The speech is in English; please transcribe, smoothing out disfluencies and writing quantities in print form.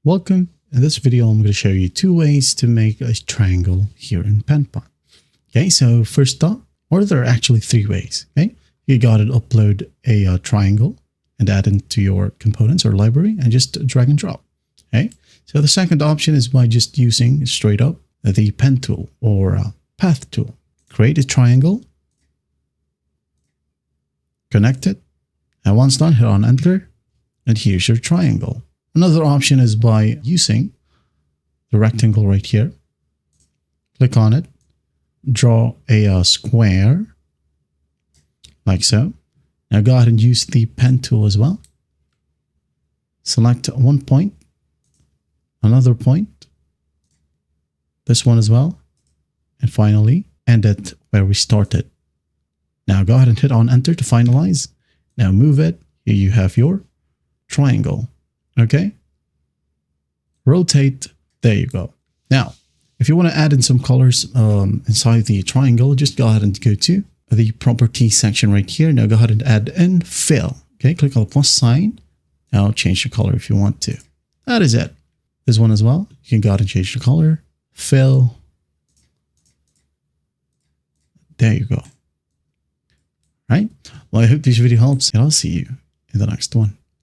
Welcome. In this video, I'm going to show you two ways to make a triangle here in Penpot. Okay, so first up, or there are actually three ways. Okay, you got to upload a triangle and add into your components or library and just drag and drop. Okay, so the second option is by just using straight up the pen tool or path tool. Create a triangle, connect it, and once done, hit on enter, and here's your triangle. Another option is by using the rectangle right here. Click on it, draw a square like so. Now go ahead and use the pen tool as well. Select one point, another point, this one as well, and finally end it where we started. Now go ahead and hit on enter to finalize. Now move it. Here you have your triangle. Okay, rotate, there you go. Now, if you want to add in some colors inside the triangle, just go ahead and go to the property section right here. Now go ahead and add in fill. Okay, click on the plus sign. Now change the color if you want to. That is it. This one as well, you can go ahead and change the color, fill. There you go. Right? Well, I hope this video helps and I'll see you in the next one.